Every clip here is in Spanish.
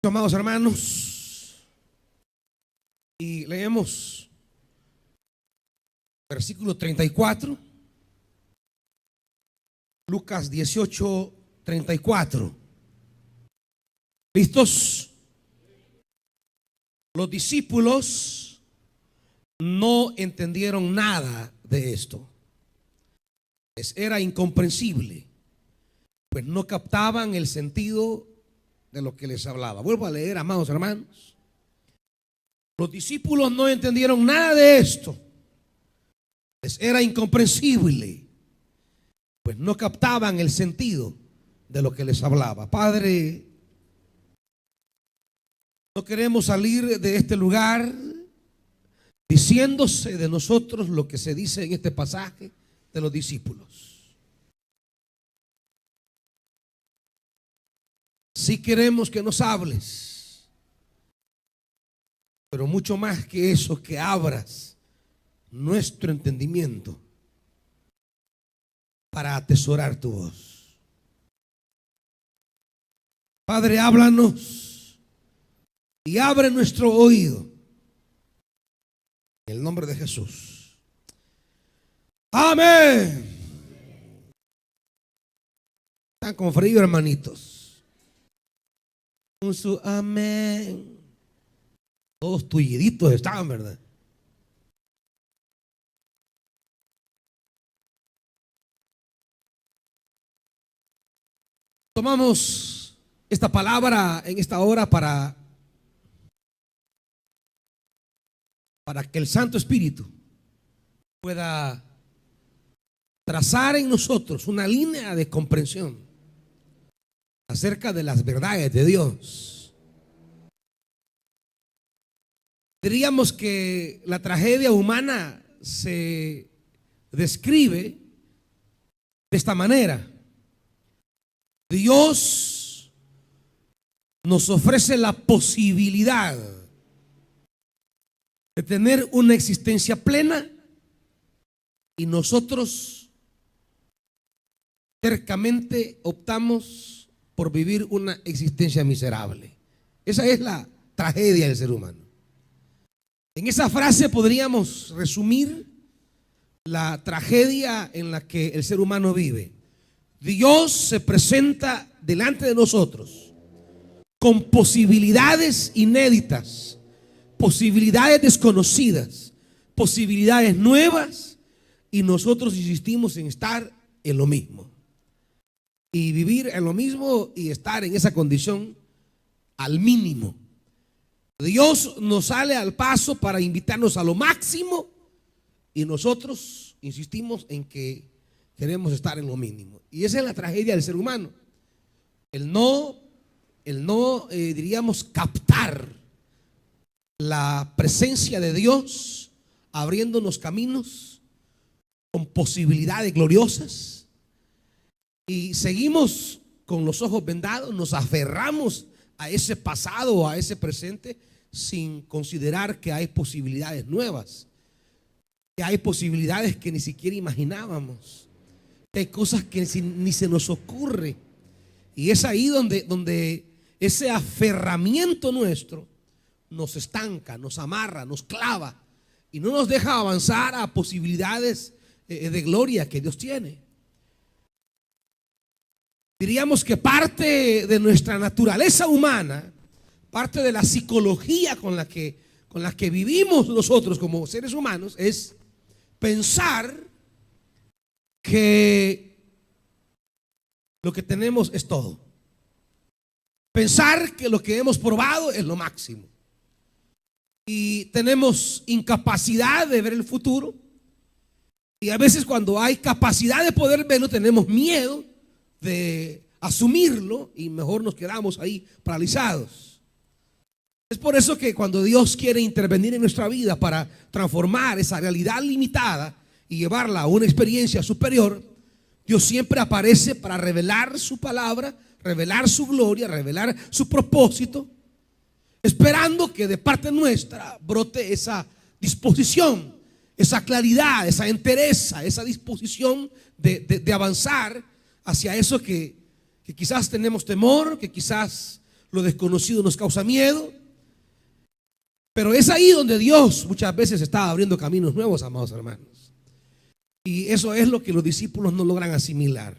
Amados hermanos, y leemos versículo 34, Lucas 18, 34. ¿Listos? Los discípulos no entendieron nada de esto. Les era incomprensible, pues no captaban el sentido de lo que les hablaba. Vuelvo a leer, amados hermanos. Los discípulos no entendieron nada de esto. Les era incomprensible, pues no captaban el sentido de lo que les hablaba. Padre, no queremos salir de este lugar diciéndose de nosotros lo que se dice en este pasaje de los discípulos. Sí queremos que nos hables, pero mucho más que eso, que abras nuestro entendimiento para atesorar tu voz. Padre, háblanos y abre nuestro oído en el nombre de Jesús. Amén. Están con frío, hermanitos. Con su amén. Todos tulliditos estaban, ¿verdad? Tomamos esta palabra en esta hora para que el Santo Espíritu pueda trazar en nosotros una línea de comprensión acerca de las verdades de Dios. Diríamos que la tragedia humana se describe de esta manera. Dios nos ofrece la posibilidad de tener una existencia plena y nosotros tercamente optamos por vivir una existencia miserable. Esa es la tragedia del ser humano. En esa frase podríamos resumir la tragedia en la que el ser humano vive. Dios se presenta delante de nosotros con posibilidades inéditas, posibilidades desconocidas, posibilidades nuevas, y nosotros insistimos en estar en lo mismo. Y vivir en lo mismo y estar en esa condición al mínimo. Dios nos sale al paso para invitarnos a lo máximo y nosotros insistimos en que queremos estar en lo mínimo. Y esa es la tragedia del ser humano. El no diríamos captar la presencia de Dios abriéndonos caminos con posibilidades gloriosas. Y seguimos con los ojos vendados, nos aferramos a ese pasado o a ese presente sin considerar que hay posibilidades nuevas, que hay posibilidades que ni siquiera imaginábamos, que hay cosas que ni se nos ocurre. Y es ahí donde ese aferramiento nuestro nos estanca, nos amarra, nos clava y no nos deja avanzar a posibilidades de gloria que Dios tiene. Diríamos que parte de nuestra naturaleza humana, parte de la psicología con la que vivimos nosotros como seres humanos, es pensar que lo que tenemos es todo. Pensar que lo que hemos probado es lo máximo. Y tenemos incapacidad de ver el futuro. Y a veces cuando hay capacidad de poder verlo, tenemos miedo de asumirlo y mejor nos quedamos ahí paralizados. Es por eso que cuando Dios quiere intervenir en nuestra vida para transformar esa realidad limitada y llevarla a una experiencia superior, Dios siempre aparece para revelar su palabra, revelar su gloria, revelar su propósito, esperando que de parte nuestra brote esa disposición, esa claridad, esa entereza, esa disposición de avanzar hacia eso que quizás tenemos temor, que quizás lo desconocido nos causa miedo. Pero es ahí donde Dios muchas veces está abriendo caminos nuevos, amados hermanos. Y eso es lo que los discípulos no logran asimilar.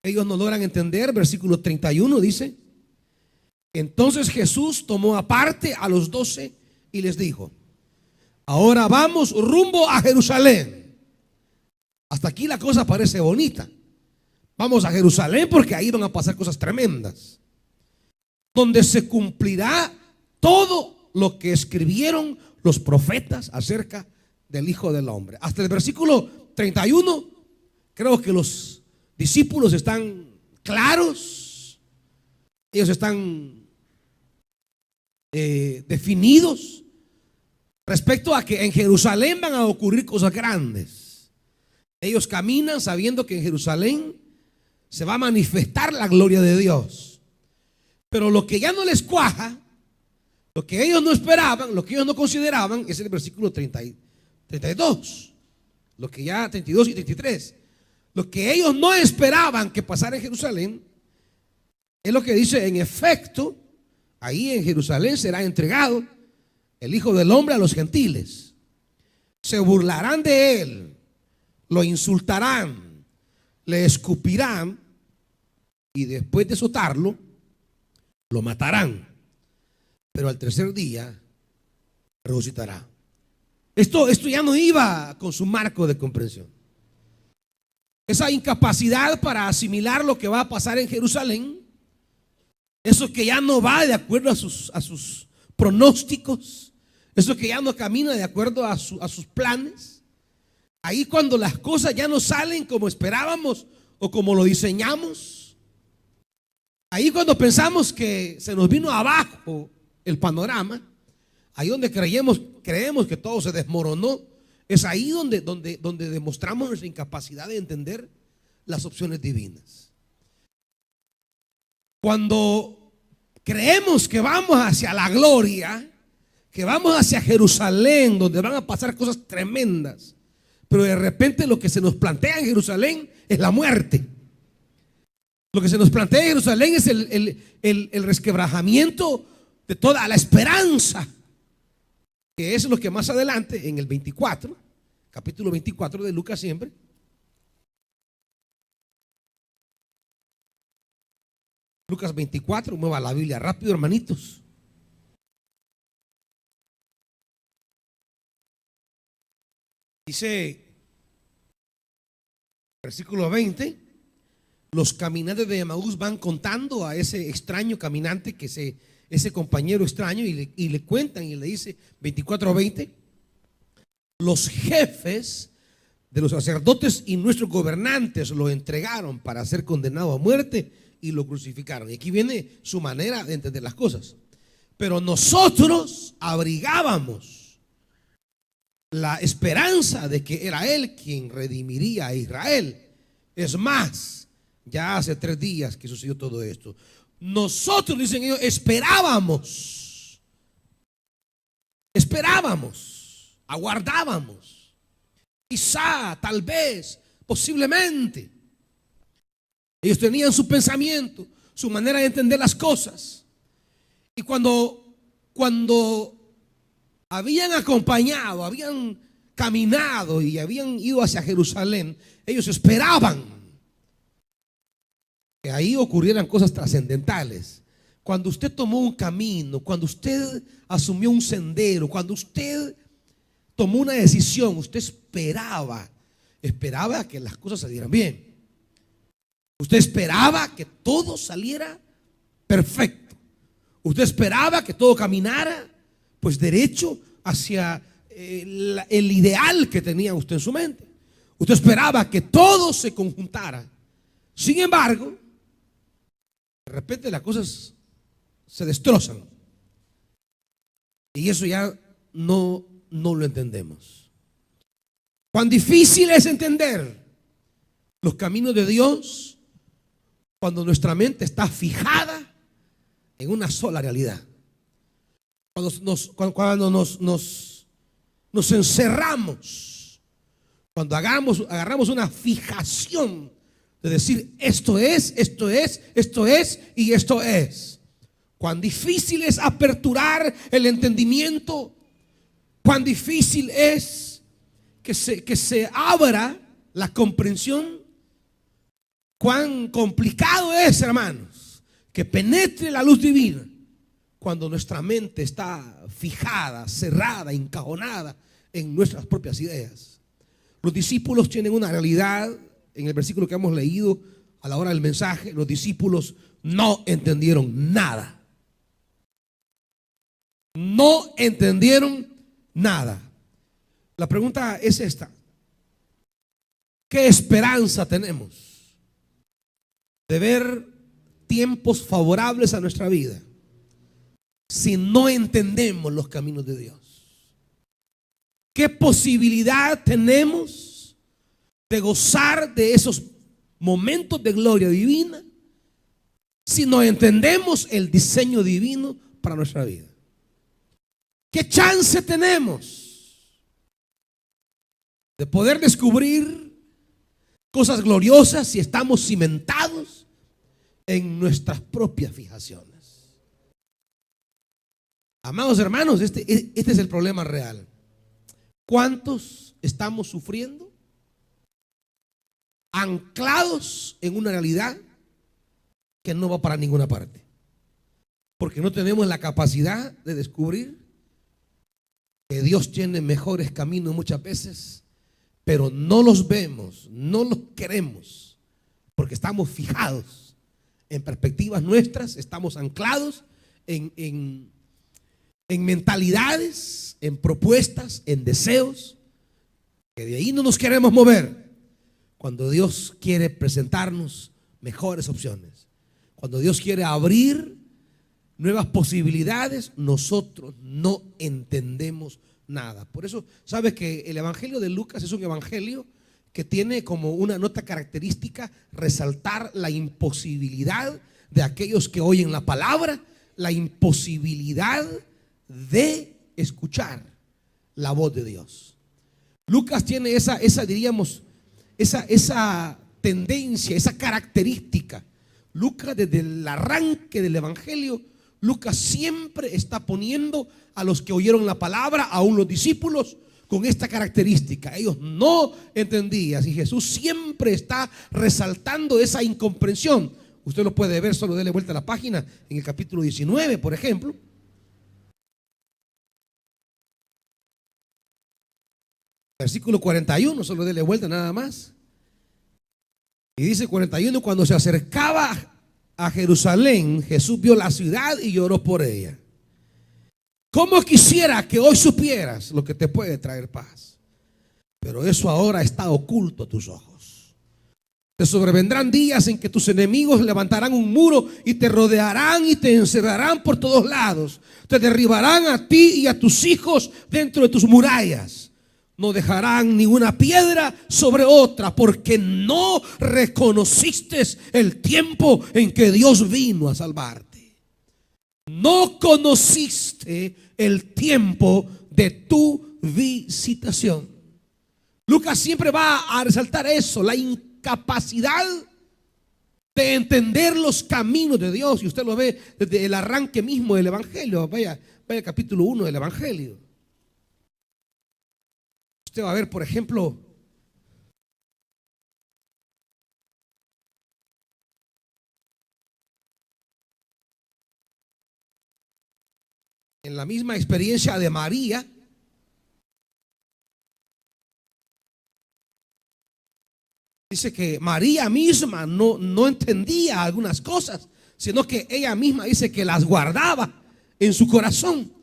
Ellos no logran entender. Versículo 31 dice: entonces Jesús tomó aparte a los 12 y les dijo: ahora vamos rumbo a Jerusalén. Hasta aquí la cosa parece bonita. Vamos a Jerusalén porque ahí van a pasar cosas tremendas, donde se cumplirá todo lo que escribieron los profetas acerca del Hijo del Hombre. Hasta el versículo 31 creo que los discípulos están claros. Ellos están definidos respecto a que en Jerusalén van a ocurrir cosas grandes. Ellos caminan sabiendo que en Jerusalén se va a manifestar la gloria de Dios. Pero lo que ya no les cuaja, lo que ellos no esperaban, lo que ellos no consideraban, es el versículo 32. Lo que ya 32 y 33. Lo que ellos no esperaban que pasara en Jerusalén es lo que dice: en efecto, ahí en Jerusalén será entregado el Hijo del Hombre a los gentiles. Se burlarán de él, lo insultarán, le escupirán y después de azotarlo, lo matarán. Pero al tercer día resucitará. Esto ya no iba con su marco de comprensión. Esa incapacidad para asimilar lo que va a pasar en Jerusalén, eso que ya no va de acuerdo a sus pronósticos, eso que ya no camina de acuerdo a sus planes. Ahí cuando las cosas ya no salen como esperábamos o como lo diseñamos, ahí cuando pensamos que se nos vino abajo el panorama, ahí donde creemos que todo se desmoronó, es ahí donde demostramos nuestra incapacidad de entender las opciones divinas. Cuando creemos que vamos hacia la gloria, que vamos hacia Jerusalén, donde van a pasar cosas tremendas, pero de repente lo que se nos plantea en Jerusalén es la muerte. Lo que se nos plantea en Jerusalén es el resquebrajamiento de toda la esperanza, que es lo que más adelante en el 24, capítulo 24 de Lucas siempre, Lucas 24, mueva la Biblia rápido, hermanitos. Dice, versículo 20, los caminantes de Emaús van contando a ese extraño caminante, ese compañero extraño, y le cuentan y le dice, 24:20, los jefes de los sacerdotes y nuestros gobernantes lo entregaron para ser condenado a muerte y lo crucificaron. Y aquí viene su manera de entender las cosas. Pero nosotros abrigábamos la esperanza de que era Él quien redimiría a Israel. Es más, ya hace 3 días que sucedió todo esto. Nosotros, dicen ellos, esperábamos, aguardábamos, quizá, tal vez, posiblemente. Ellos tenían su pensamiento, su manera de entender las cosas. Y cuando habían acompañado, habían caminado y habían ido hacia Jerusalén, ellos esperaban que ahí ocurrieran cosas trascendentales. Cuando usted tomó un camino, cuando usted asumió un sendero, cuando usted tomó una decisión, usted esperaba que las cosas salieran bien. Usted esperaba que todo saliera perfecto. Usted esperaba que todo caminara pues derecho hacia el ideal que tenía usted en su mente. Usted esperaba que todo se conjuntara. Sin embargo, de repente las cosas se destrozan. Y eso ya no lo entendemos. Cuán difícil es entender los caminos de Dios cuando nuestra mente está fijada en una sola realidad. Cuando nos encerramos, cuando agarramos una fijación de decir esto es y esto es. Cuán difícil es aperturar el entendimiento. Cuán difícil es que se abra la comprensión. Cuán complicado es, hermanos, que penetre la luz divina cuando nuestra mente está fijada, cerrada, encajonada en nuestras propias ideas. Los discípulos tienen una realidad. En el versículo que hemos leído a la hora del mensaje, los discípulos no entendieron nada. No entendieron nada. La pregunta es esta: ¿qué esperanza tenemos de ver tiempos favorables a nuestra vida si no entendemos los caminos de Dios? ¿Qué posibilidad tenemos de gozar de esos momentos de gloria divina si no entendemos el diseño divino para nuestra vida? ¿Qué chance tenemos de poder descubrir cosas gloriosas si estamos cimentados en nuestras propias fijaciones? Amados hermanos, este es el problema real. ¿Cuántos estamos sufriendo anclados en una realidad que no va para ninguna parte? Porque no tenemos la capacidad de descubrir que Dios tiene mejores caminos muchas veces, pero no los vemos, no los queremos, porque estamos fijados en perspectivas nuestras, estamos anclados en mentalidades, en propuestas, en deseos, que de ahí no nos queremos mover. Cuando Dios quiere presentarnos mejores opciones, cuando Dios quiere abrir nuevas posibilidades, nosotros no entendemos nada. Por eso, ¿sabes que el evangelio de Lucas es un evangelio que tiene como una nota característica resaltar la imposibilidad de aquellos que oyen la palabra, la imposibilidad de escuchar la voz de Dios? Lucas tiene esa tendencia, esa característica. Lucas, desde el arranque del evangelio, Lucas siempre está poniendo a los que oyeron la palabra, aún los discípulos, con esta característica. Ellos no entendían, y Jesús siempre está resaltando esa incomprensión. Usted lo puede ver, solo déle vuelta a la página en el capítulo 19, por ejemplo. Versículo 41, solo déle vuelta nada más. Y dice 41: cuando se acercaba a Jerusalén, Jesús vio la ciudad y lloró por ella. ¿Cómo quisiera que hoy supieras lo que te puede traer paz? Pero eso ahora está oculto a tus ojos. Te sobrevendrán días en que tus enemigos levantarán un muro y te rodearán y te encerrarán por todos lados. Te derribarán a ti y a tus hijos dentro de tus murallas. No dejarán ni una piedra sobre otra, porque no reconociste el tiempo en que Dios vino a salvarte. No conociste el tiempo de tu visitación. Lucas siempre va a resaltar eso, la incapacidad de entender los caminos de Dios. Y usted lo ve desde el arranque mismo del evangelio. Vaya al capítulo 1 del evangelio. Usted va a ver, por ejemplo, en la misma experiencia de María, dice que María misma no entendía algunas cosas, sino que ella misma dice que las guardaba en su corazón.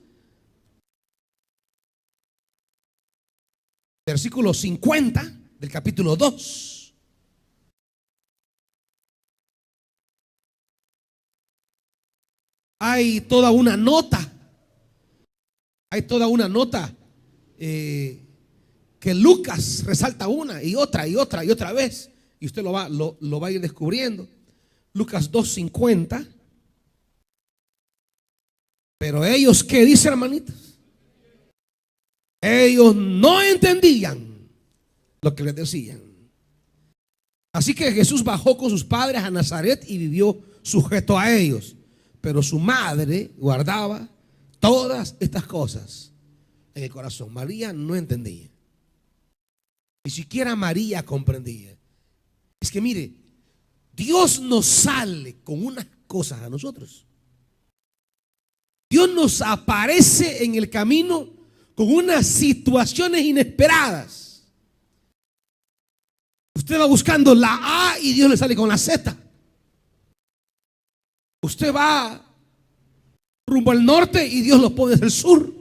Versículo 50 del capítulo 2. Hay toda una nota. Que Lucas resalta una y otra y otra y otra vez. Y usted lo va a ir descubriendo. Lucas 2:50. Pero ellos, ¿qué dice, hermanitos? Ellos no entendían lo que les decían. Así que Jesús bajó con sus padres a Nazaret y vivió sujeto a ellos. Pero su madre guardaba todas estas cosas en el corazón. María no entendía. Ni siquiera María comprendía. Es que mire, Dios nos sale con unas cosas a nosotros. Dios nos aparece en el camino con unas situaciones inesperadas. Usted va buscando la A y Dios le sale con la Z. Usted va rumbo al norte y Dios lo pone desde el sur.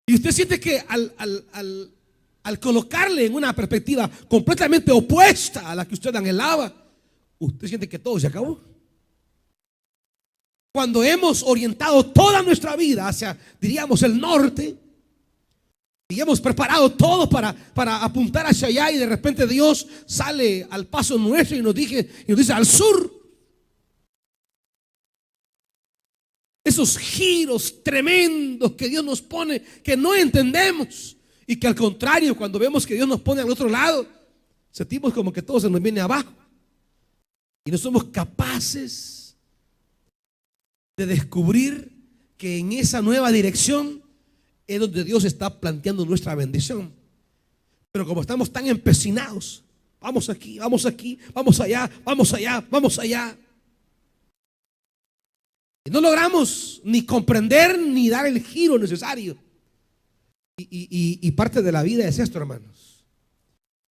Y usted siente que al colocarle en una perspectiva completamente opuesta a la que usted anhelaba, usted siente que todo se acabó. Cuando hemos orientado toda nuestra vida hacia, diríamos, el norte, y hemos preparado todo para apuntar hacia allá, y de repente Dios sale al paso nuestro y nos dice al sur. Esos giros tremendos que Dios nos pone, que no entendemos, y que al contrario, cuando vemos que Dios nos pone al otro lado, sentimos como que todo se nos viene abajo y no somos capaces de descubrir que en esa nueva dirección es donde Dios está planteando nuestra bendición. Pero como estamos tan empecinados, vamos aquí, vamos allá, vamos allá, vamos allá, y no logramos ni comprender ni dar el giro necesario. Y parte de la vida es esto, hermanos: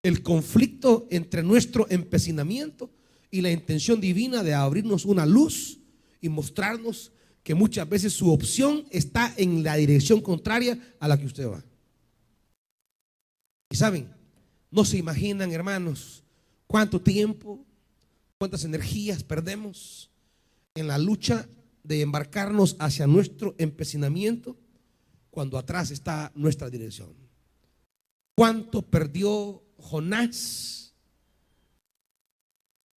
el conflicto entre nuestro empecinamiento y la intención divina de abrirnos una luz y mostrarnos que muchas veces su opción está en la dirección contraria a la que usted va. Y saben, no se imaginan, hermanos, cuánto tiempo, cuántas energías perdemos en la lucha de embarcarnos hacia nuestro empecinamiento cuando atrás está nuestra dirección. ¿Cuánto perdió Jonás?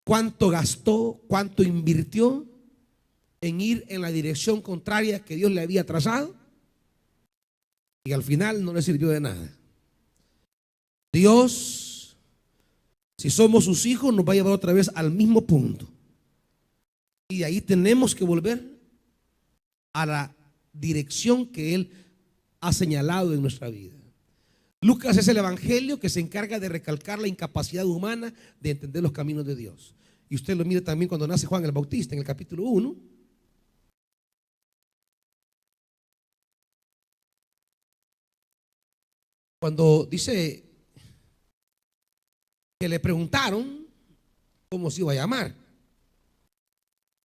¿Cuánto gastó? ¿Cuánto invirtió en ir en la dirección contraria que Dios le había trazado? Y al final no le sirvió de nada. Dios, si somos sus hijos, nos va a llevar otra vez al mismo punto. Y de ahí tenemos que volver a la dirección que Él ha señalado en nuestra vida. Lucas es el evangelio que se encarga de recalcar la incapacidad humana de entender los caminos de Dios. Y usted lo mira también cuando nace Juan el Bautista en el capítulo 1. Cuando dice que le preguntaron cómo se iba a llamar.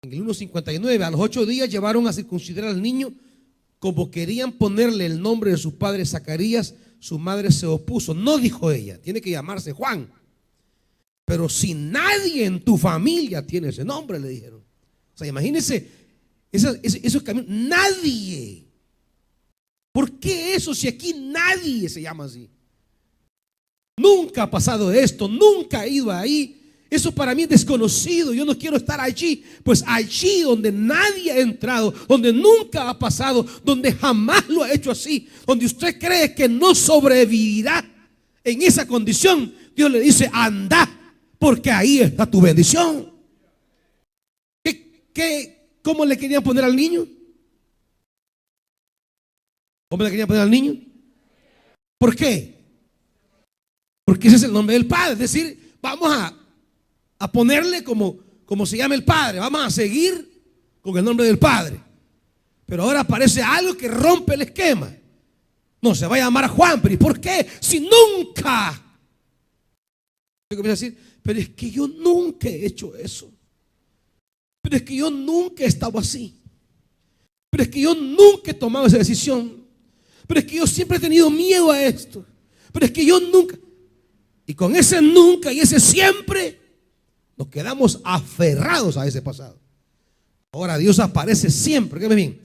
En el 1:59, a los 8 días llevaron a circuncidar al niño. Como querían ponerle el nombre de su padre Zacarías, su madre se opuso. No, dijo ella, tiene que llamarse Juan. Pero si nadie en tu familia tiene ese nombre, le dijeron. O sea, imagínense esos caminos. Nadie. ¿Por qué eso si aquí nadie se llama así? Nunca ha pasado esto, nunca he ido ahí. Eso para mí es desconocido. Yo no quiero estar allí. Pues allí donde nadie ha entrado, donde nunca ha pasado, donde jamás lo ha hecho así, donde usted cree que no sobrevivirá en esa condición, Dios le dice: anda, porque ahí está tu bendición. ¿Cómo le querían poner al niño? ¿Cómo le querían poner al niño? ¿Por qué? Porque ese es el nombre del Padre. Es decir, vamos a ponerle como se llama el Padre. Vamos a seguir con el nombre del Padre. Pero ahora aparece algo que rompe el esquema. No, se va a llamar Juan. ¿Pero y por qué? Si nunca. Yo comienzo a decir: pero es que yo nunca he hecho eso. Pero es que yo nunca he estado así. Pero es que yo nunca he tomado esa decisión. Pero es que yo siempre he tenido miedo a esto. Pero es que yo nunca. Y con ese nunca y ese siempre nos quedamos aferrados a ese pasado. Ahora Dios aparece siempre. ¿Qué me bien?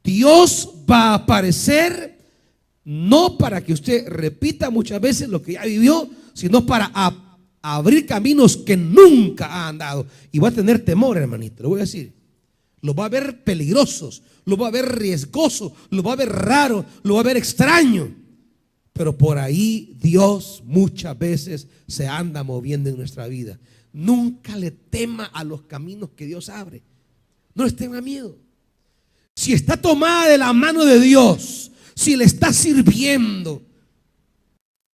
Dios va a aparecer no para que usted repita muchas veces lo que ya vivió, sino para abrir caminos que nunca ha andado. Y va a tener temor, hermanito, lo voy a decir. Lo va a ver peligrosos, lo va a ver riesgoso, lo va a ver raro, lo va a ver extraño. Pero por ahí Dios muchas veces se anda moviendo en nuestra vida. Nunca le tema a los caminos que Dios abre. no les tenga miedo. Si está tomada de la mano de Dios, si le está sirviendo,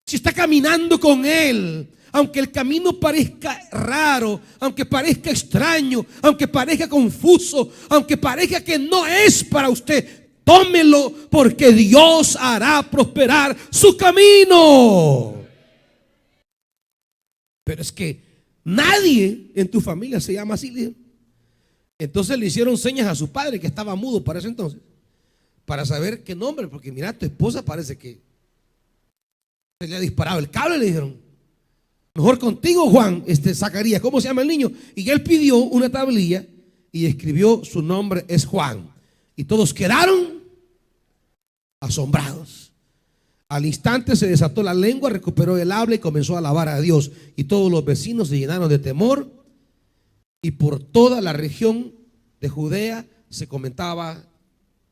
si está caminando con Él, aunque el camino parezca raro, aunque parezca extraño, aunque parezca confuso, aunque parezca que no es para usted, tómelo, porque Dios hará prosperar su camino. Pero es que nadie en tu familia se llama así. Entonces le hicieron señas a su padre, que estaba mudo para ese entonces, para saber qué nombre, porque mira, tu esposa parece que se le ha disparado el cable. Le dijeron: mejor contigo, Juan, Zacarías, ¿cómo se llama el niño? Y él pidió una tablilla y escribió: su nombre es Juan. Y todos quedaron asombrados. Al instante se desató la lengua, recuperó el habla y comenzó a alabar a Dios. Y todos los vecinos se llenaron de temor, y por toda la región de Judea se comentaba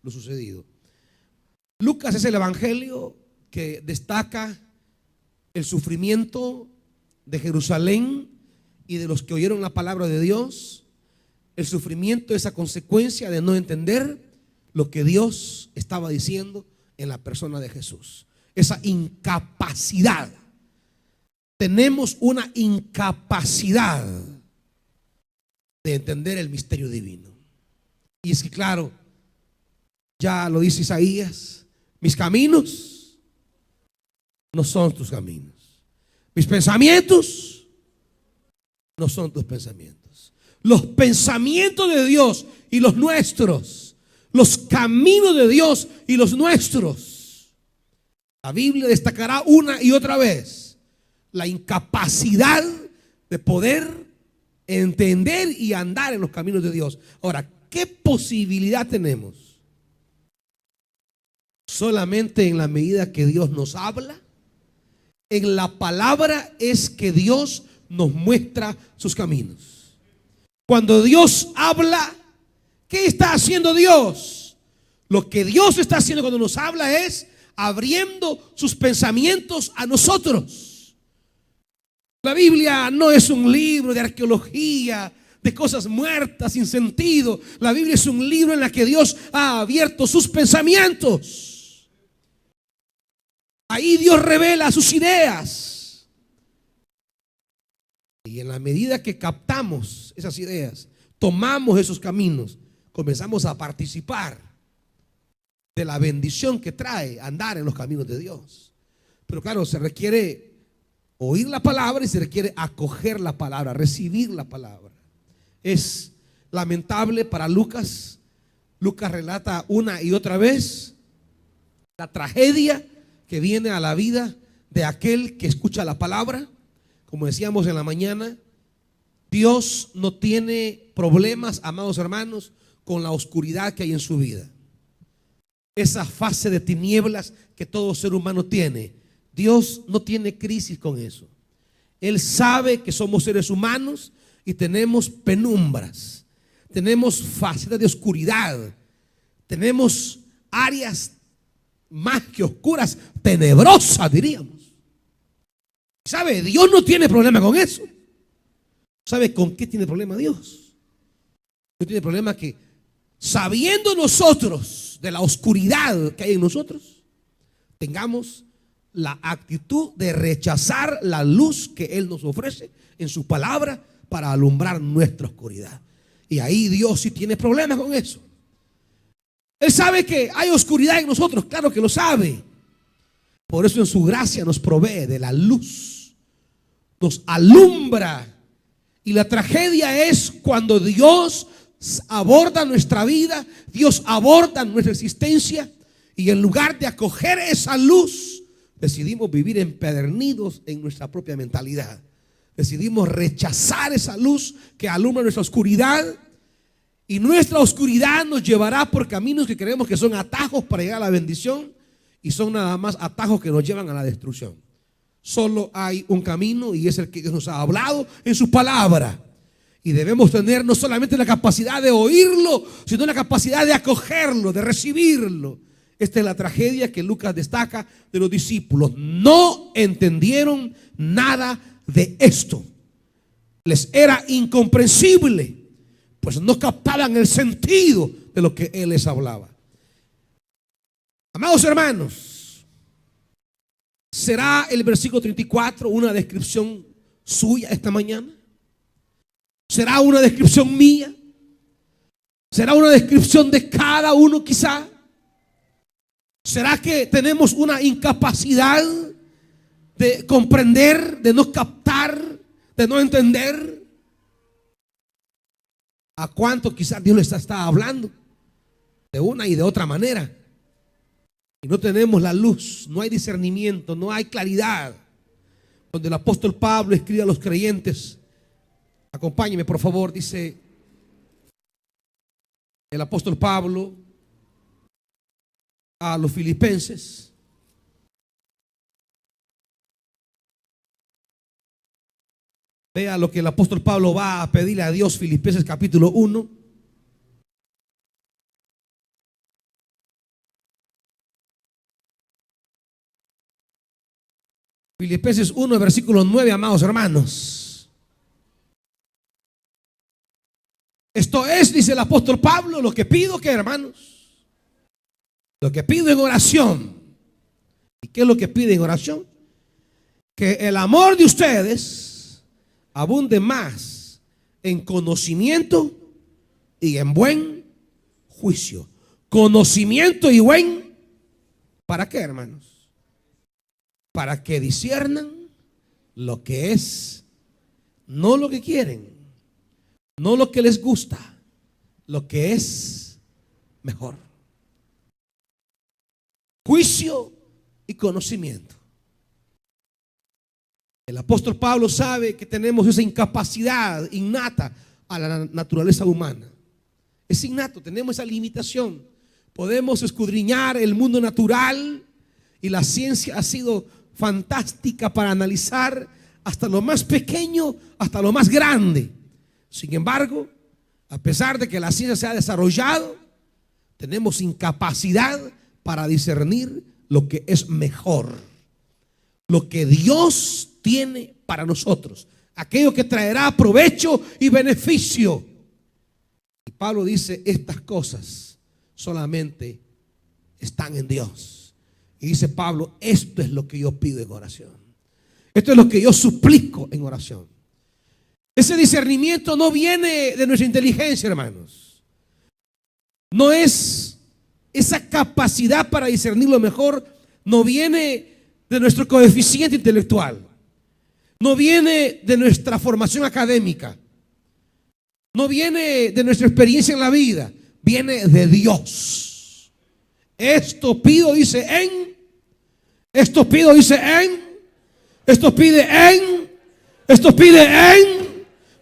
lo sucedido. Lucas es el evangelio que destaca el sufrimiento de Jerusalén y de los que oyeron la palabra de Dios. El sufrimiento es a consecuencia de no entender lo que Dios estaba diciendo en la persona de Jesús. Esa incapacidad. Tenemos una incapacidad de entender el misterio divino. Y es que claro, ya lo dice Isaías: mis caminos no son tus caminos, mis pensamientos no son tus pensamientos. Los pensamientos de Dios y los nuestros, los caminos de Dios y los nuestros. La Biblia destacará una y otra vez la incapacidad de poder entender y andar en los caminos de Dios. Ahora, ¿qué posibilidad tenemos? Solamente en la medida que Dios nos habla. En la palabra es que Dios nos muestra sus caminos. Cuando Dios habla, ¿qué está haciendo Dios? Lo que Dios está haciendo cuando nos habla es abriendo sus pensamientos a nosotros. La Biblia no es un libro de arqueología, de cosas muertas sin sentido. La Biblia es un libro en el que Dios ha abierto sus pensamientos. Ahí Dios revela sus ideas. Y en la medida que captamos esas ideas, tomamos esos caminos, comenzamos a participar de la bendición que trae andar en los caminos de Dios. Pero claro, se requiere oír la palabra y se requiere acoger la palabra, recibir la palabra. Es lamentable para Lucas. Lucas relata una y otra vez la tragedia que viene a la vida de aquel que escucha la palabra. Como decíamos en la mañana, Dios no tiene problemas, amados hermanos, con la oscuridad que hay en su vida. Esa fase de tinieblas que todo ser humano tiene, Dios no tiene crisis con eso. Él sabe que somos seres humanos y tenemos penumbras, tenemos facetas de oscuridad, tenemos áreas más que oscuras, tenebrosas diríamos. ¿Sabe? Dios no tiene problema con eso. ¿Sabe con qué tiene problema Dios? Dios tiene problema que, sabiendo nosotros de la oscuridad que hay en nosotros, tengamos la actitud de rechazar la luz que Él nos ofrece en su palabra para alumbrar nuestra oscuridad. Y ahí Dios sí tiene problemas con eso. Él sabe que hay oscuridad en nosotros, claro que lo sabe. Por eso en su gracia nos provee de la luz, nos alumbra. Y la tragedia es cuando Dios aborda nuestra vida, Dios aborda nuestra existencia, y en lugar de acoger esa luz, decidimos vivir empedernidos en nuestra propia mentalidad. Decidimos rechazar esa luz que alumbra nuestra oscuridad, y nuestra oscuridad nos llevará por caminos que creemos que son atajos para llegar a la bendición, y son nada más atajos que nos llevan a la destrucción. Solo hay un camino, y es el que Dios nos ha hablado en su palabra. Y debemos tener no solamente la capacidad de oírlo, sino la capacidad de acogerlo, de recibirlo. Esta es la tragedia que Lucas destaca de los discípulos. No entendieron nada de esto. Les era incomprensible. pues no captaban el sentido de lo que Él les hablaba. Amados hermanos, ¿será el versículo 34 una descripción suya esta mañana? ¿Será una descripción mía? ¿Será una descripción de cada uno quizá? ¿Será que tenemos una incapacidad de comprender, de no captar, de no entender? ¿A cuánto quizás Dios les está hablando de una y de otra manera? Y no tenemos la luz, no hay discernimiento, no hay claridad. Donde el apóstol Pablo escribe a los creyentes, acompáñeme por favor, dice el apóstol Pablo a los filipenses. Vea lo que el apóstol Pablo va a pedirle a Dios, Filipenses capítulo 1. Filipenses 1, versículo 9, amados hermanos. Esto es, dice el apóstol Pablo, lo que pido, ¿qué, hermanos? Lo que pido en oración. ¿Y qué es lo que pide en oración? Que el amor de ustedes abunde más en conocimiento y en buen juicio. Conocimiento y buen, ¿para qué, hermanos? Para que disciernan lo que es, no lo que quieren, no lo que les gusta, lo que es mejor. Juicio y conocimiento. El apóstol Pablo sabe que tenemos esa incapacidad innata a la naturaleza humana. Es innato, tenemos esa limitación. Podemos escudriñar el mundo natural y la ciencia ha sido fantástica para analizar hasta lo más pequeño, hasta lo más grande. Sin embargo, a pesar de que la ciencia se ha desarrollado, tenemos incapacidad para discernir lo que es mejor, lo que Dios tiene para nosotros, aquello que traerá provecho y beneficio. Y Pablo dice, estas cosas solamente están en Dios. Y dice Pablo, esto es lo que yo pido en oración. Esto es lo que yo suplico en oración. Ese discernimiento no viene de nuestra inteligencia, hermanos. No es esa capacidad para discernir lo mejor, no viene de nuestro coeficiente intelectual. No viene de nuestra formación académica. No viene de nuestra experiencia en la vida. Viene de Dios. Esto pido, dice en. Esto pido, dice en. Esto pide en. Esto pide en.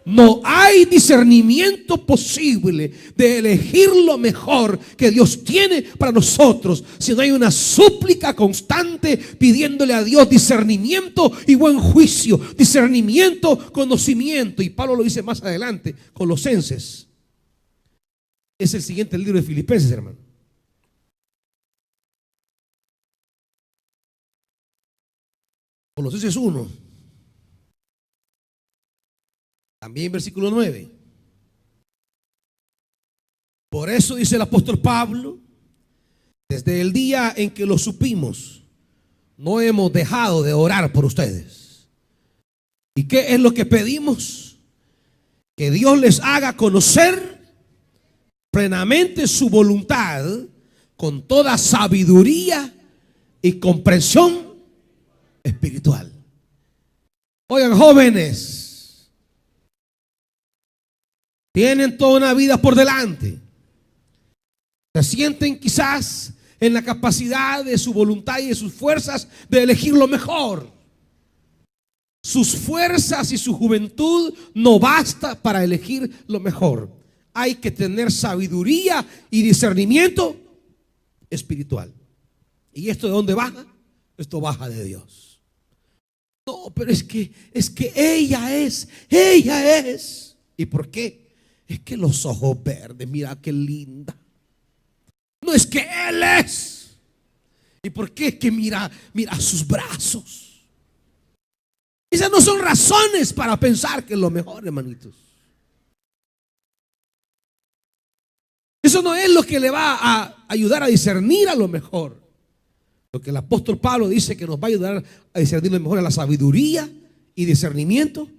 No hay discernimiento posible de elegir lo mejor que Dios tiene para nosotros si no hay una súplica constante pidiéndole a Dios discernimiento y buen juicio, discernimiento, conocimiento. Y Pablo lo dice más adelante, Colosenses. Es el siguiente libro de Filipenses, hermano. Colosenses 1. También versículo 9. Por eso dice el apóstol Pablo, desde el día en que lo supimos, no hemos dejado de orar por ustedes. ¿Y qué es lo que pedimos? Que Dios les haga conocer plenamente su voluntad con toda sabiduría y comprensión espiritual. Oigan, jóvenes, tienen toda una vida por delante. Se sienten quizás en la capacidad de su voluntad y de sus fuerzas de elegir lo mejor. Sus fuerzas y su juventud no basta para elegir lo mejor. Hay que tener sabiduría y discernimiento espiritual. ¿Y esto de dónde baja? Esto baja de Dios. No, pero es que ella es. ¿Y por qué? Es que los ojos verdes, mira qué linda. No, es que Él es. ¿Y por qué? Es que mira sus brazos. Esas no son razones para pensar que es lo mejor, hermanitos. Eso no es lo que le va a ayudar a discernir a lo mejor. Lo que el apóstol Pablo dice que nos va a ayudar a discernir lo mejor es la sabiduría y discernimiento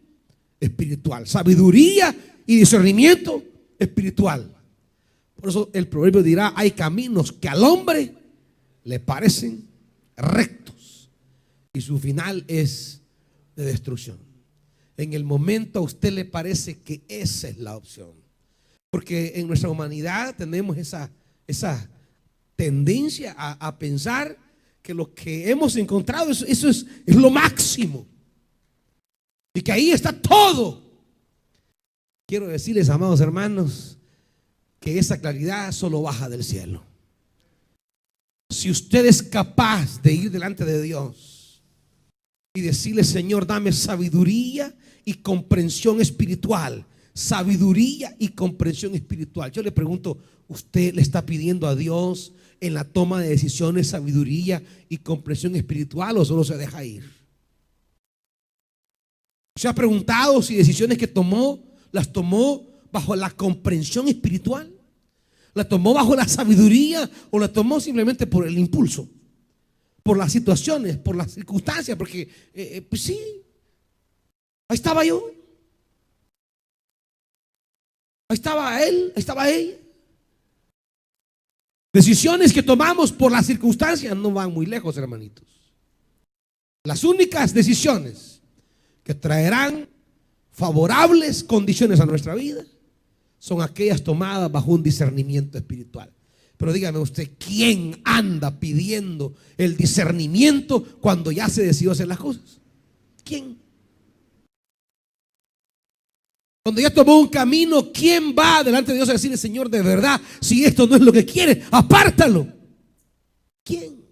espiritual. Sabiduría y discernimiento espiritual. Por eso el proverbio dirá: hay caminos que al hombre le parecen rectos y su final es de destrucción. En el momento a usted le parece que esa es la opción, porque en nuestra humanidad tenemos esa tendencia a pensar que lo que hemos encontrado eso es lo máximo y que ahí está todo. Quiero decirles, amados hermanos, que esa claridad solo baja del cielo. Si usted es capaz de ir delante de Dios y decirle: Señor, dame sabiduría y comprensión espiritual. Sabiduría y comprensión espiritual. Yo le pregunto, ¿usted le está pidiendo a Dios en la toma de decisiones sabiduría y comprensión espiritual o solo se deja ir? ¿Se ha preguntado si decisiones que tomó las tomó bajo la comprensión espiritual? ¿La tomó bajo la sabiduría o la tomó simplemente por el impulso? Por las situaciones, por las circunstancias, porque pues sí, ahí estaba yo, ahí estaba él, ahí estaba ella. Decisiones que tomamos por las circunstancias no van muy lejos, hermanitos. Las únicas decisiones que traerán favorables condiciones a nuestra vida son aquellas tomadas bajo un discernimiento espiritual. Pero dígame usted, ¿quién anda pidiendo el discernimiento cuando ya se decidió hacer las cosas? ¿Quién? Cuando ya tomó un camino, ¿quién va delante de Dios a decirle: Señor, de verdad, si esto no es lo que quiere, apártalo? ¿Quién?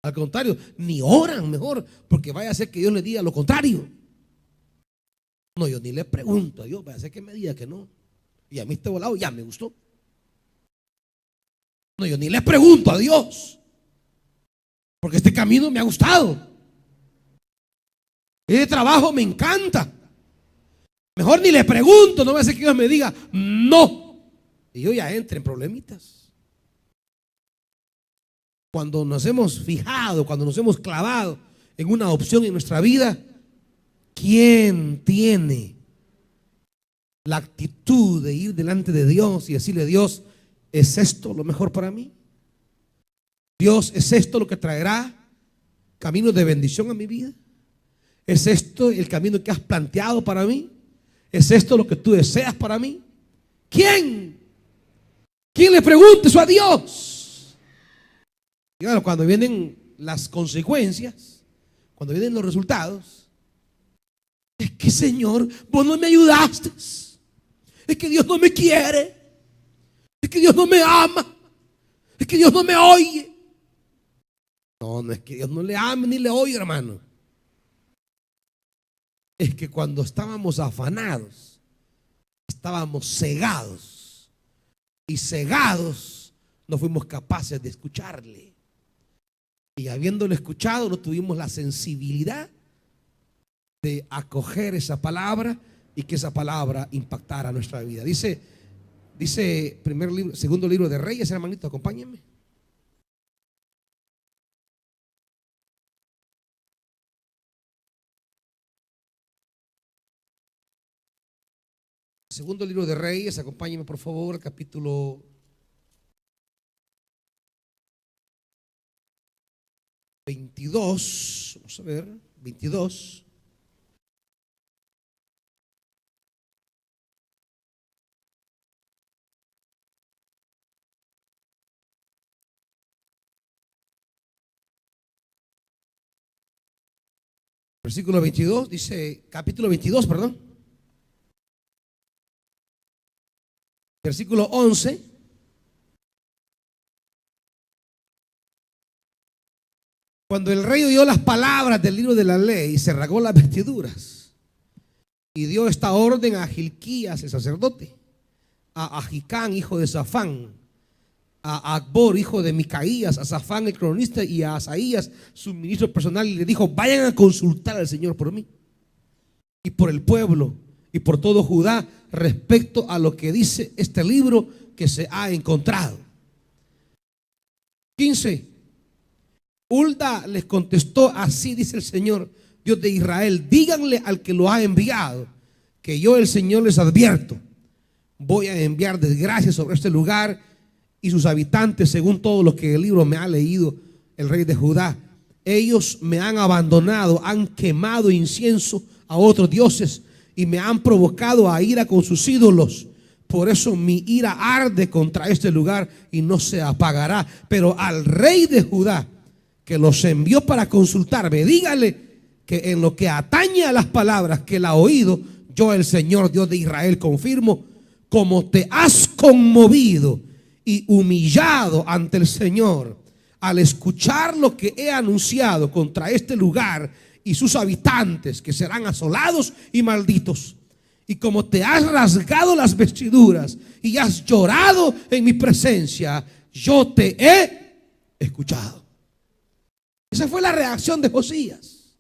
Al contrario, ni oran mejor, porque vaya a ser que Dios le diga lo contrario. No, yo ni le pregunto a Dios, vaya a ser que me diga que no. Y a mí este volado ya me gustó. No, yo ni le pregunto a Dios, porque este camino me ha gustado. Este trabajo me encanta. Mejor ni le pregunto, no va a ser que Dios me diga no y yo ya entre en problemitas. Cuando nos hemos fijado, cuando nos hemos clavado en una opción en nuestra vida, ¿quién tiene la actitud de ir delante de Dios y decirle: Dios, ¿es esto lo mejor para mí? Dios, ¿es esto lo que traerá caminos de bendición a mi vida? ¿Es esto el camino que has planteado para mí? ¿Es esto lo que tú deseas para mí? ¿Quién? ¿Quién le pregunta eso a Dios? Y claro, cuando vienen las consecuencias, cuando vienen los resultados, es que, Señor, vos no me ayudaste. Es que Dios no me quiere. Es que Dios no me ama. Es que Dios no me oye. No, no es que Dios no le ame ni le oye, hermano. Es que cuando estábamos afanados, estábamos cegados. Y cegados no fuimos capaces de escucharle. Y habiéndole escuchado, no tuvimos la sensibilidad de acoger esa palabra y que esa palabra impactara nuestra vida. Dice segundo libro de Reyes, hermanito, acompáñenme. Segundo libro de Reyes, acompáñenme por favor al capítulo 22. Vamos a ver, 22. Versículo 22, dice, capítulo 22, perdón. Versículo 11. Cuando el rey oyó las palabras del libro de la ley, se rasgó las vestiduras y dio esta orden a Gilquías, el sacerdote, a Ahicam, hijo de Safán, a Acbor, hijo de Micaías, a Safán, el cronista, y a Asaías, su ministro personal, y le dijo: vayan a consultar al Señor por mí y por el pueblo y por todo Judá respecto a lo que dice este libro que se ha encontrado. 15. Hulda les contestó: así dice el Señor, Dios de Israel, díganle al que lo ha enviado, que yo el Señor les advierto, voy a enviar desgracia sobre este lugar y sus habitantes, según todo lo que el libro me ha leído el rey de Judá. Ellos me han abandonado, han quemado incienso a otros dioses y me han provocado a ira con sus ídolos. Por eso mi ira arde contra este lugar y no se apagará. Pero al rey de Judá, que los envió para consultarme, dígale que en lo que atañe a las palabras que él ha oído, yo el Señor Dios de Israel confirmo, como te has conmovido y humillado ante el Señor al escuchar lo que he anunciado contra este lugar y sus habitantes, que serán asolados y malditos, y como te has rasgado las vestiduras y has llorado en mi presencia, yo te he escuchado. Esa fue la reacción de Josías.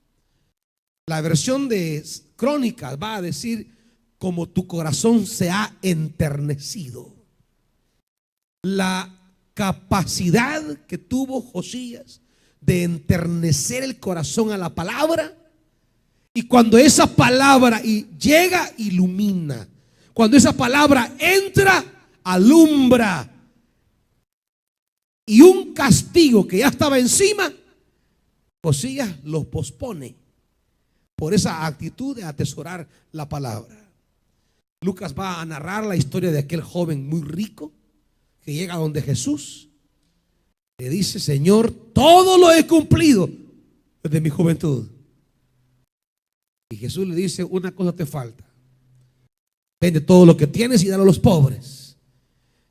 La versión de Crónicas va a decir: como tu corazón se ha enternecido. La capacidad que tuvo Josías de enternecer el corazón a la palabra, y cuando esa palabra llega, ilumina. Cuando esa palabra entra, alumbra. Y un castigo que ya estaba encima, Josías lo pospone por esa actitud de atesorar la palabra. Lucas va a narrar la historia de aquel joven muy rico que llega donde Jesús, le dice: Señor, todo lo he cumplido desde mi juventud. Y Jesús le dice: una cosa te falta, vende todo lo que tienes y dalo a los pobres.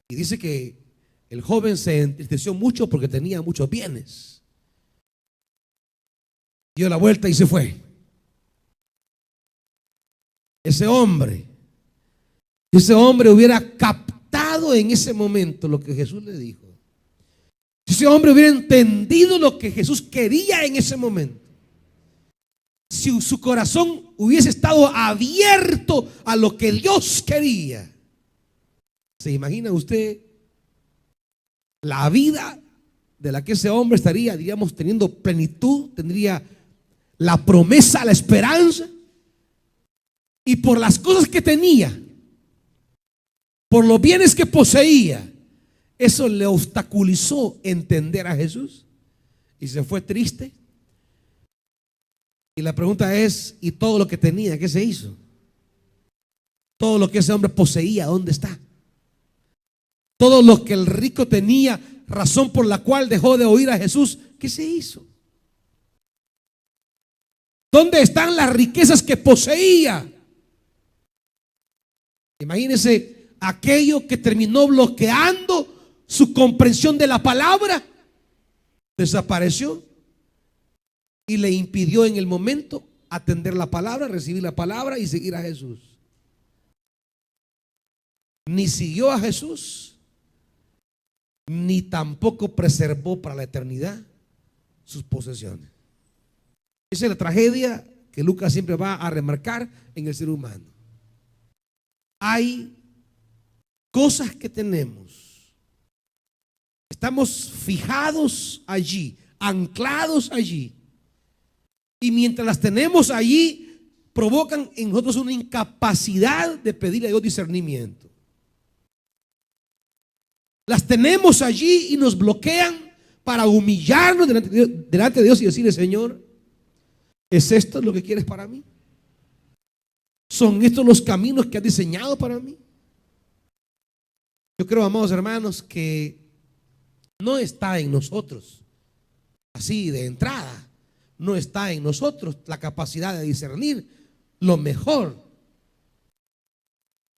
Y dice que el joven se entristeció mucho porque tenía muchos bienes. Dio la vuelta y se fue. Ese hombre hubiera captado en ese momento lo que Jesús le dijo. Si ese hombre hubiera entendido lo que Jesús quería en ese momento, si su corazón hubiese estado abierto a lo que Dios quería, ¿se imagina usted la vida de la que ese hombre estaría, diríamos, teniendo plenitud? Tendría la promesa, la esperanza. Y por las cosas que tenía, por los bienes que poseía, eso le obstaculizó entender a Jesús y se fue triste. Y la pregunta es: ¿y todo lo que tenía, qué se hizo? Todo lo que ese hombre poseía, ¿dónde está? Todo lo que el rico tenía, razón por la cual dejó de oír a Jesús, ¿qué se hizo? ¿Dónde están las riquezas que poseía? Imagínense, aquello que terminó bloqueando su comprensión de la palabra, desapareció y le impidió en el momento atender la palabra, recibir la palabra y seguir a Jesús. Ni siguió a Jesús, ni tampoco preservó para la eternidad sus posesiones. Esa es la tragedia que Lucas siempre va a remarcar en el ser humano. Hay cosas que tenemos, estamos fijados allí, anclados allí, y mientras las tenemos allí, provocan en nosotros una incapacidad de pedirle a Dios discernimiento. Las tenemos allí y nos bloquean para humillarnos delante de Dios y decirle: Señor, ¿es esto lo que quieres para mí? ¿Son estos los caminos que has diseñado para mí? Yo creo, amados hermanos, que no está en nosotros, así de entrada, no está en nosotros la capacidad de discernir lo mejor.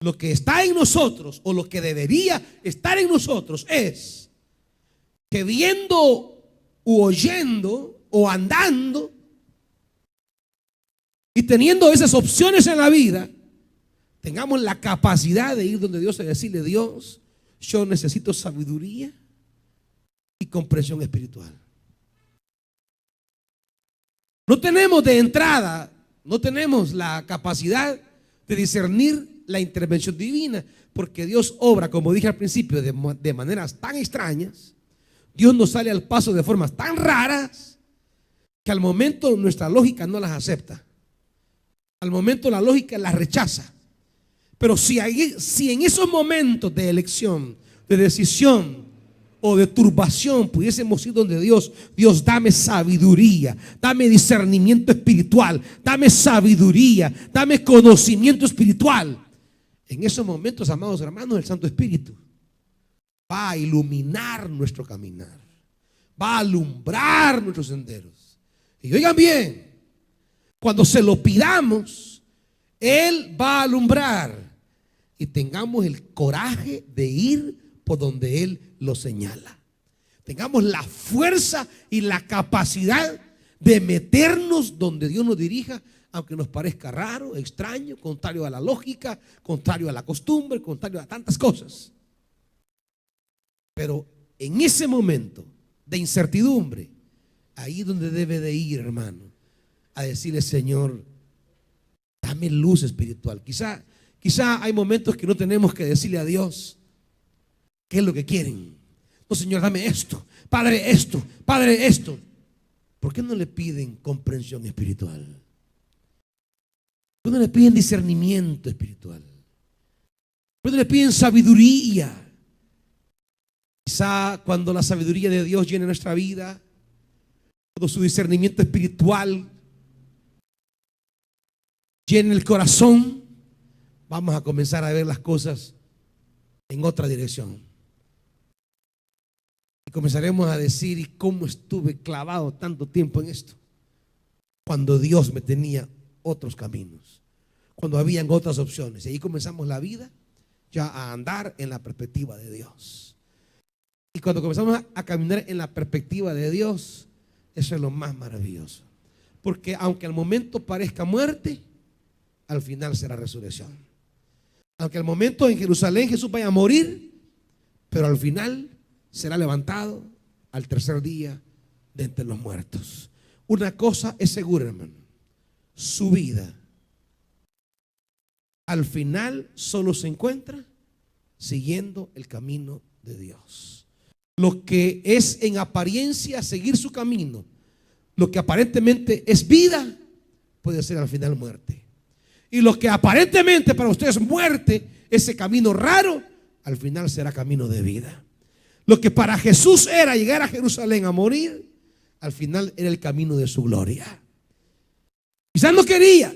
Lo que está en nosotros, o lo que debería estar en nosotros, es que viendo u oyendo o andando y teniendo esas opciones en la vida, tengamos la capacidad de ir donde Dios y decirle: Dios, yo necesito sabiduría y comprensión espiritual. No tenemos de entrada, no tenemos la capacidad de discernir la intervención divina, porque Dios obra, como dije al principio, de maneras tan extrañas. Dios nos sale al paso de formas tan raras que al momento nuestra lógica no las acepta. Al momento la lógica las rechaza. Pero si en esos momentos de elección, de decisión o de turbación pudiésemos ir donde Dios, Dios, dame sabiduría, dame discernimiento espiritual, dame sabiduría, dame conocimiento espiritual. En esos momentos, amados hermanos, el Santo Espíritu va a iluminar nuestro caminar, va a alumbrar nuestros senderos. Y oigan bien, cuando se lo pidamos, Él va a alumbrar y tengamos el coraje de ir por donde Él lo señala. Tengamos la fuerza y la capacidad de meternos donde Dios nos dirija, aunque nos parezca raro, extraño, contrario a la lógica, contrario a la costumbre, contrario a tantas cosas. Pero en ese momento de incertidumbre, ahí es donde debe de ir, hermano, a decirle: Señor, dame luz espiritual. Quizá hay momentos que no tenemos que decirle a Dios qué es lo que quieren. No, Señor, dame esto, Padre, esto, Padre, esto. ¿Por qué no le piden comprensión espiritual? ¿Por qué no le piden discernimiento espiritual? ¿Por qué no le piden sabiduría? Quizá cuando la sabiduría de Dios llene nuestra vida, cuando su discernimiento espiritual llene el corazón, vamos a comenzar a ver las cosas en otra dirección. Y comenzaremos a decir: ¿y cómo estuve clavado tanto tiempo en esto? Cuando Dios me tenía otros caminos, cuando habían otras opciones. Y ahí comenzamos la vida ya a andar en la perspectiva de Dios. Y cuando comenzamos a caminar en la perspectiva de Dios, eso es lo más maravilloso. Porque aunque al momento parezca muerte, al final será resurrección. Aunque al momento en Jerusalén Jesús vaya a morir, pero al final será levantado al tercer día de entre los muertos. Una cosa es segura, hermano: su vida al final solo se encuentra siguiendo el camino de Dios. Lo que es en apariencia seguir su camino, lo que aparentemente es vida, puede ser al final muerte. Y lo que aparentemente para ustedes es muerte, ese camino raro, al final será camino de vida. Lo que para Jesús era llegar a Jerusalén a morir, al final era el camino de su gloria. Quizás no quería,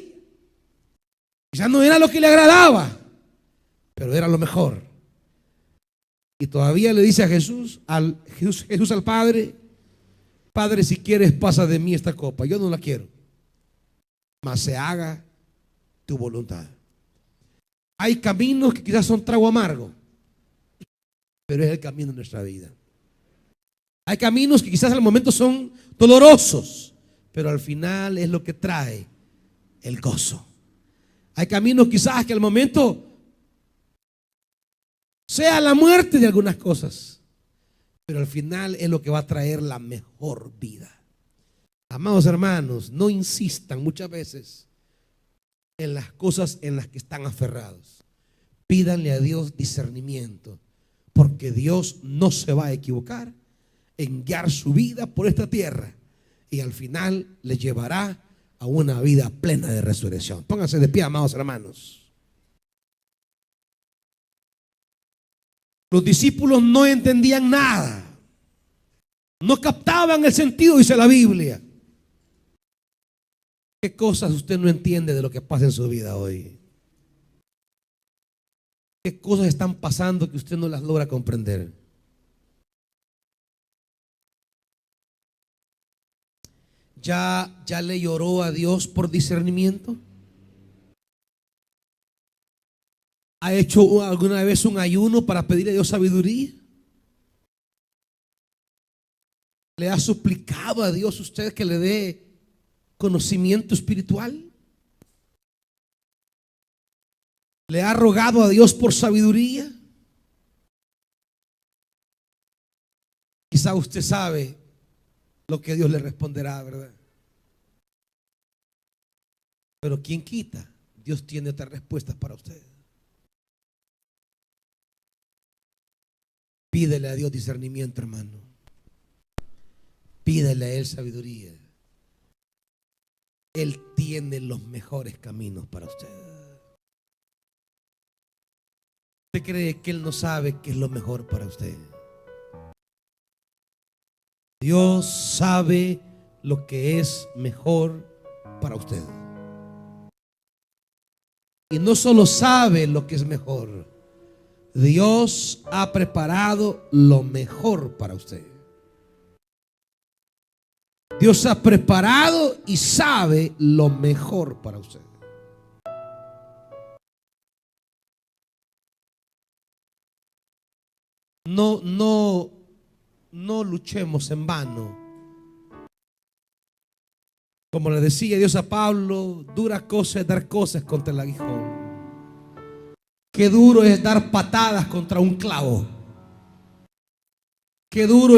quizás no era lo que le agradaba, pero era lo mejor. Y todavía le dice a Jesús al Padre: Padre, si quieres, pasa de mí esta copa, yo no la quiero, mas se haga tu voluntad. Hay caminos que quizás son trago amargo, pero es el camino de nuestra vida. Hay caminos que quizás al momento son dolorosos, pero al final es lo que trae el gozo. Hay caminos quizás que al momento sea la muerte de algunas cosas, pero al final es lo que va a traer la mejor vida. Amados hermanos, no insistan muchas veces en las cosas en las que están aferrados. Pídanle a Dios discernimiento, porque Dios no se va a equivocar en guiar su vida por esta tierra, y al final le llevará a una vida plena de resurrección. Pónganse de pie, amados hermanos. Los discípulos no entendían nada, no captaban el sentido, dice la Biblia. ¿Qué cosas usted no entiende de lo que pasa en su vida hoy? ¿Qué cosas están pasando que usted no las logra comprender? ¿Ya le lloró a Dios por discernimiento? ¿Ha hecho alguna vez un ayuno para pedirle a Dios sabiduría? ¿Le ha suplicado a Dios usted que le dé conocimiento espiritual? ¿Le ha rogado a Dios por sabiduría? Quizá usted sabe lo que Dios le responderá, ¿verdad? Pero ¿quién quita? Dios tiene otras respuestas para usted. Pídele a Dios discernimiento, hermano. Pídele a Él sabiduría. Él tiene los mejores caminos para usted. ¿Usted cree que Él no sabe qué es lo mejor para usted? Dios sabe lo que es mejor para usted. Y no solo sabe lo que es mejor, Dios ha preparado lo mejor para usted. Dios ha preparado y sabe lo mejor para usted. No luchemos en vano. Como le decía Dios a Pablo, dura cosa es dar cosas contra el aguijón. Qué duro es dar patadas contra un clavo. Qué duro